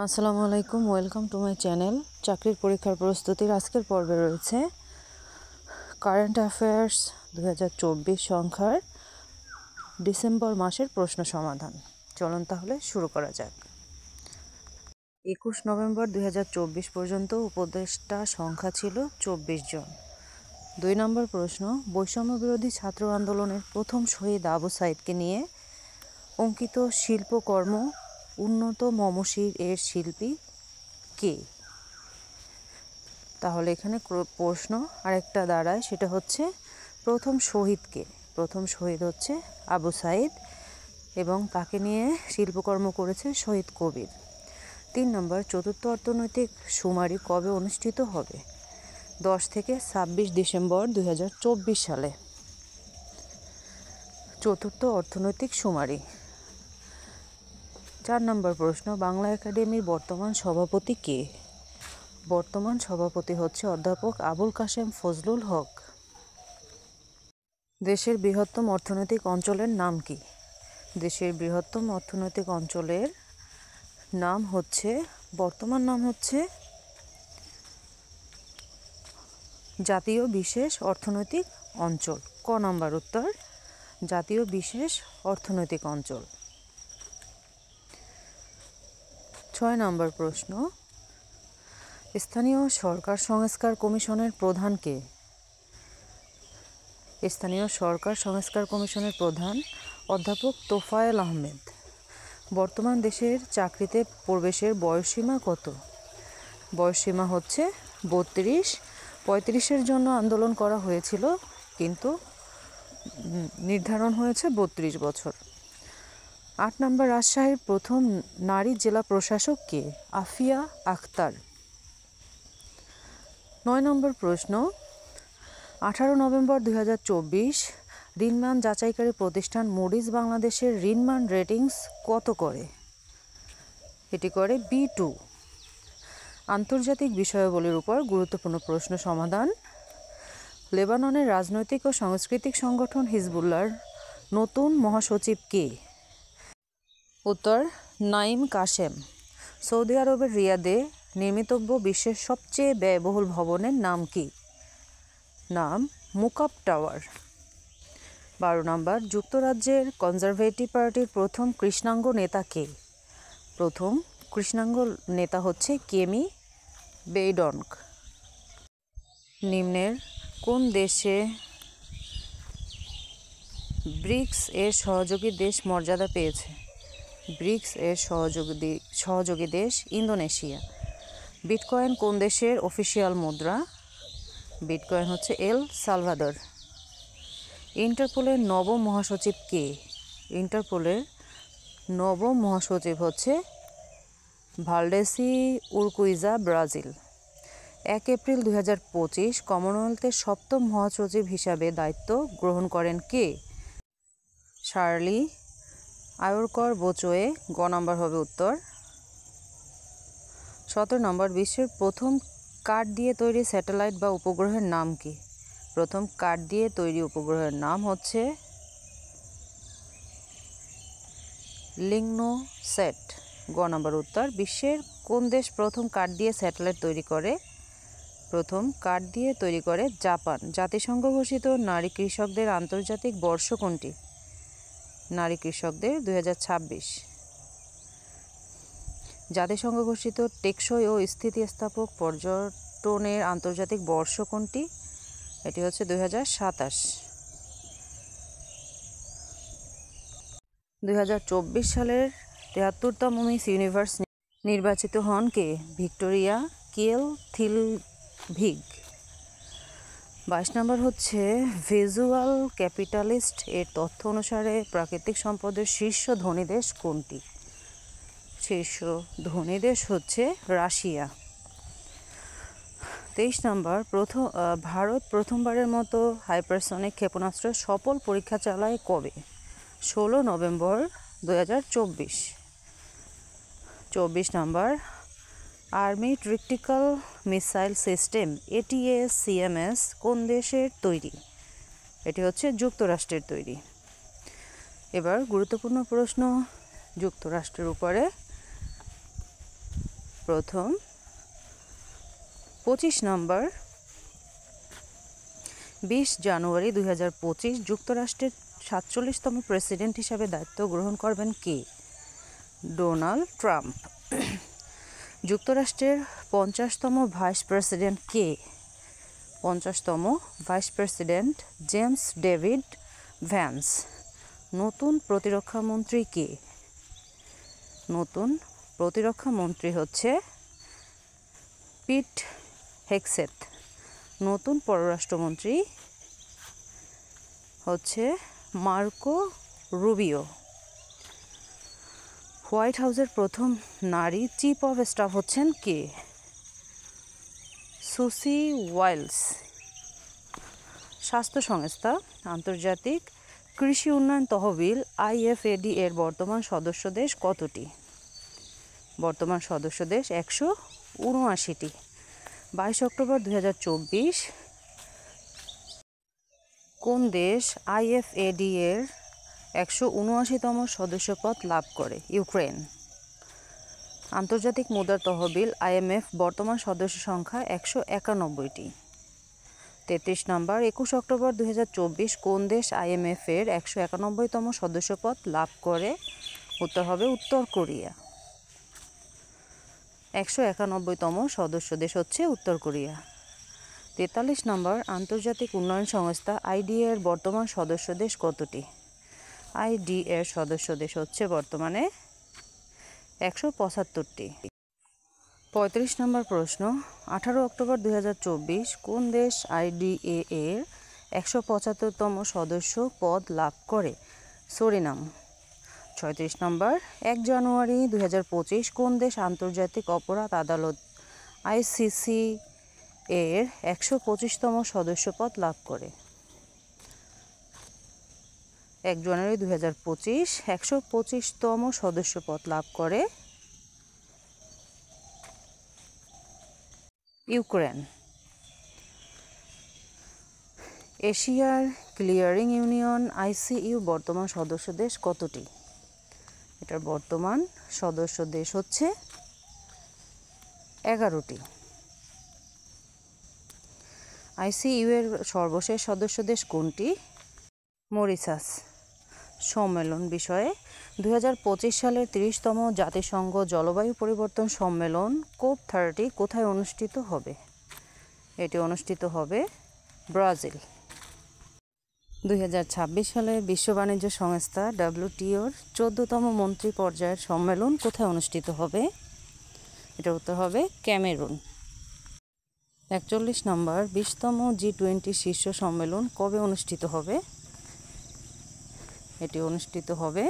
আসসালামু আলাইকুম, welcome to my channel. চাকরির পরীক্ষার প্রস্তুতির আজকের পর্বে রয়েছে কারেন্ট অ্যাফেয়ার্স 2024 সংখ্যার ডিসেম্বর মাসের প্রশ্ন সমাধান। চলুন তাহলে শুরু করা যাক। 21 নভেম্বর 2024 পর্যন্ত উপদেষ্টা সংখ্যা ছিল 24 জন। 2 নম্বর প্রশ্ন, বৈষম্য বিরোধী ছাত্র আন্দোলনের প্রথম শহীদ আবু সাইদকে নিয়ে অঙ্কিত শিল্পকর্ম উন্নত মমশির এর শিল্পী কে? তাহলে এখানে প্রশ্ন আরেকটা দাঁড়ায়, সেটা হচ্ছে প্রথম শহীদকে। প্রথম শহীদ হচ্ছে আবু সাইদ এবং তাকে নিয়ে শিল্পকর্ম করেছে শহীদ কবির। 3 নম্বর, চতুর্থ অর্থনৈতিক শুমারি কবে অনুষ্ঠিত হবে? 10 থেকে 26 ডিসেম্বর 2024 সালে। চতুর্থ অর্থনৈতিক শুমারি। 4 নম্বর প্রশ্ন, বাংলা একাডেমির বর্তমান সভাপতি কে? বর্তমান সভাপতি হচ্ছে অধ্যাপক আবুল কাশেম ফজলুল হক। দেশের বৃহত্তম অর্থনৈতিক অঞ্চলের নাম কি? দেশের বৃহত্তম অর্থনৈতিক অঞ্চলের নাম হচ্ছে, বর্তমান নাম হচ্ছে জাতীয় বিশেষ অর্থনৈতিক অঞ্চল। ক নাম্বার উত্তর, জাতীয় বিশেষ অর্থনৈতিক অঞ্চল। 6 নম্বর প্রশ্ন, স্থানীয় সরকার সংস্কার কমিশনের প্রধান কে? স্থানীয় সরকার সংস্কার কমিশনের প্রধান অধ্যাপক তোফায়েল আহমেদ। বর্তমান দেশের চাকরিতে প্রবেশের বয়সসীমা কত? বয়সসীমা হচ্ছে 32। 35-এর জন্য আন্দোলন করা হয়েছিল, কিন্তু নির্ধারণ হয়েছে 32 বছর। 8 নম্বর, রাজশাহীর প্রথম নারী জেলা প্রশাসক কে? আফিয়া আক্তার। 9 নম্বর প্রশ্ন, 18 নভেম্বর 2024 ঋণমান যাচাইকারী প্রতিষ্ঠান মুডিজ বাংলাদেশের ঋণমান রেটিংস কত করে? এটি করে B2। আন্তর্জাতিক বিষয়াবলীর উপর গুরুত্বপূর্ণ প্রশ্ন সমাধান। লেবাননের রাজনৈতিক ও সাংস্কৃতিক সংগঠন হিজবুল্লাহর নতুন মহাসচিব কে? উত্তর, নাঈম কাশেম। সৌদি আরবের রিয়াদে নির্মিতব্য বিশ্বের সবচেয়ে ব্যয়বহুল ভবনের নাম কি? নাম মুকাব টাওয়ার। 12 নম্বর, যুক্তরাজ্যের কনজারভেটিভ পার্টির প্রথম কৃষ্ণাঙ্গ নেতা কে? প্রথম কৃষ্ণাঙ্গ নেতা হচ্ছে কেমি বেইডনক। নিম্নের কোন দেশে ব্রিক্স এর সহযোগী দেশ মর্যাদা পেয়েছে? ব্রিক্স এর সহযোগী দেশ ইন্দোনেশিয়া। বিটকয়েন কোন দেশের অফিসিয়াল মুদ্রা? বিটকয়েন হচ্ছে এল সালভাদর। ইন্টারপোলের নবম মহাসচিব কে? ইন্টারপোলের নবম মহাসচিব হচ্ছে ভালডেসি উরকুইজা, ব্রাজিল। 1 এপ্রিল 2025 কমনওয়েলথের সপ্তম মহাসচিব হিসাবে দায়িত্ব গ্রহণ করেন কে? শার্লি আয়ুরকর বোচোয়ে। গ নম্বর হবে উত্তর। 17 নম্বর, বিশ্বের প্রথম কাঠ দিয়ে তৈরি স্যাটেলাইট বা উপগ্রহের নাম কি? প্রথম কাঠ দিয়ে তৈরি উপগ্রহের নাম হচ্ছে লিগনোস্যাট। গ নম্বর উত্তর। বিশ্বের কোন দেশ প্রথম কাঠ দিয়ে স্যাটেলাইট তৈরি করে? প্রথম কাঠ দিয়ে তৈরি করে জাপান। জাতিসংঘ ঘোষিত নারী কৃষকদের আন্তর্জাতিক বর্ষ কোনটি? নারী কৃষকদের 2026। জাতিসংঘ ঘোষিত টেকসই ও স্থিতিস্থাপক পর্যটনের আন্তর্জাতিক বর্ষ কোনটি? এটি হচ্ছে 2027। 2024 সালের 73তম মিস ইউনিভার্স নির্বাচিত হন কে? ভিক্টোরিয়া কিয়েলথিলভিগ। 22 নম্বর হচ্ছে, ভিজুয়াল ক্যাপিটালিস্ট এর তথ্য অনুসারে প্রাকৃতিক সম্পদের শীর্ষ ধনী দেশ কোনটি? শীর্ষ ধনী দেশ হচ্ছে রাশিয়া। 23 নম্বর, ভারত প্রথমবারের মতো হাইপারসনিক ক্ষেপণাস্ত্র সফল পরীক্ষা চালায় কবে? 16 নভেম্বর 2024। 24 নম্বর, army tactical missile system ATACMS কোন দেশের তৈরি? এটি হচ্ছে যুক্তরাষ্ট্রের তৈরি। এবার গুরুত্বপূর্ণ প্রশ্ন যুক্তরাষ্ট্রের উপরে। প্রথম। 25 নম্বর, 20 জানুয়ারি 2025 যুক্তরাষ্ট্রের 47তম প্রেসিডেন্ট হিসাবে দায়িত্ব গ্রহণ করবেন কে? Donald Trump. যুক্তরাষ্ট্রের 50তম ভাইস প্রেসিডেন্ট কে? 50তম vice president James David Vance. নতুন প্রতিরক্ষা মন্ত্রী কে? নতুন প্রতিরক্ষা মন্ত্রী হচ্ছে পিট হেগসেথ। নতুন পররাষ্ট্রমন্ত্রী হচ্ছে মার্কো রুবিও। হোয়াইট হাউসের প্রথম নারী চিফ অফ স্টাফ হচ্ছেন কে? সুসি ওয়াইলস। স্বাস্থ্য সংস্থা আন্তর্জাতিক কৃষি উন্নয়ন তহবিল IFAD এর বর্তমান সদস্য দেশ কতটি? বর্তমান সদস্য দেশ 179টি। 22 অক্টোবর 2024 কোন দেশ IFAD এর 179তম সদস্যপদ লাভ করে? ইউক্রেন। আন্তর্জাতিক মুদ্রা তহবিল IMF বর্তমান সদস্য সংখ্যা 191টি। 33 নম্বর, 21 অক্টোবর 2024 কোন দেশ IMF এর 191তম সদস্যপদ লাভ করে? উত্তর হবে উত্তর কোরিয়া। 191তম সদস্য দেশ হচ্ছে উত্তর কোরিয়া। 43 নম্বর, আন্তর্জাতিক উন্নয়ন সংস্থা IDA এর বর্তমান সদস্য দেশ কতটি? IDA এর সদস্য দেশ হচ্ছে বর্তমানে 175টি। 35 নম্বর প্রশ্ন, 18 অক্টোবর 2024 কোন দেশ IDA এর 175তম সদস্য পদ লাভ করে? সুরিনাম। 36 নম্বর, 1 জানুয়ারি 2025 কোন দেশ আন্তর্জাতিক অপরাধ আদালত ICC এর 125তম সদস্যপদ লাভ করে? 1 জানুয়ারি 2025 125তম সদস্যপদ লাভ করে ইউক্রেন। এশিয়ার ক্লিয়ারিং ইউনিয়ন ICU বর্তমান সদস্য দেশ কতটি? এটার বর্তমান সদস্য দেশ হচ্ছে 11টি। ICU এর সর্বশেষ সদস্য দেশ কোনটি? মরিশাস। সম্মেলন বিষয়ে 2025 সালের 30তম জাতিসংঘ জলবায়ু পরিবর্তন সম্মেলন COP30 কোথায় অনুষ্ঠিত হবে? এটি অনুষ্ঠিত হবে ব্রাজিল। 2026 সালে বিশ্ব বাণিজ্য সংস্থা WTOর 14তম মন্ত্রী পর্যায়ের সম্মেলন কোথায় অনুষ্ঠিত হবে? এটার উত্তর হবে ক্যামেরুন। 41 নম্বর, 20তম G20 শীর্ষ সম্মেলন কবে অনুষ্ঠিত হবে? এটি অনুষ্ঠিত হবে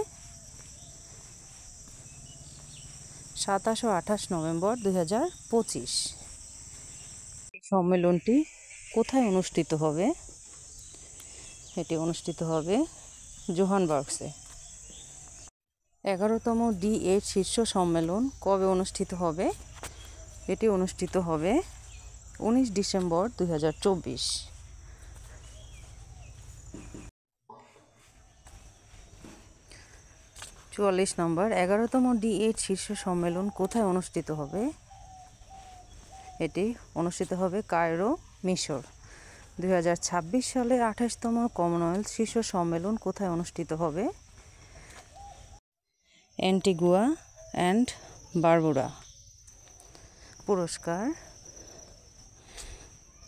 27 ও 28 নভেম্বর 2025। সম্মেলনটি কোথায় অনুষ্ঠিত হবে? এটি অনুষ্ঠিত হবে জোহানবার্গসে। 11তম D8 শীর্ষ সম্মেলন কবে অনুষ্ঠিত হবে? এটি অনুষ্ঠিত হবে 19 ডিসেম্বর 2024। 44 নম্বর, 11তম D8 শীর্ষ সম্মেলন কোথায় অনুষ্ঠিত হবে? এটি অনুষ্ঠিত হবে কায়রো, মিশর। 2026 সালে 28তম কমনওয়েলথ শীর্ষ সম্মেলন কোথায় অনুষ্ঠিত হবে? Antigua and Barbuda. পুরস্কার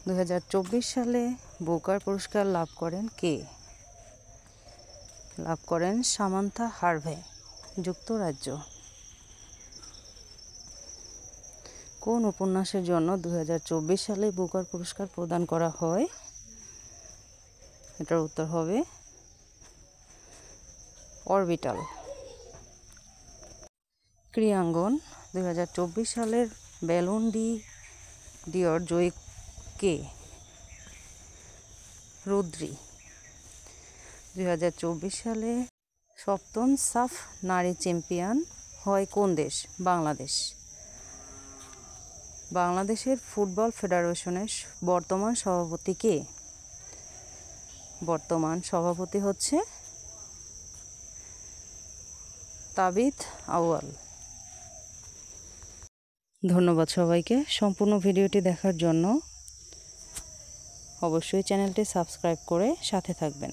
2024 সালে বুকার পুরস্কার লাভ করেন কে? লাভ করেন সামান্থা হারভে, যুক্তরাজ্য। কোন উপন্যাসের জন্য 2024 সালে বুকার পুরস্কার প্রদান করা হয়? এটার উত্তর হবে অরবিটাল। ক্রীড়াঙ্গন 2024 সালের ব্যালন ডি'র জয়ী কে? রুদ্রি। 2024 সালে 7ম সাফ নারী চ্যাম্পিয়ন হয় কোন দেশ? বাংলাদেশ। বাংলাদেশের ফুটবল ফেডারেশনের বর্তমান সভাপতি কে? বর্তমান সভাপতি হচ্ছে তাবিথ আউয়াল। ধন্যবাদ সবাইকে সম্পূর্ণ ভিডিওটি দেখার জন্য। অবশ্যই চ্যানেলটি সাবস্ক্রাইব করে সাথে থাকবেন।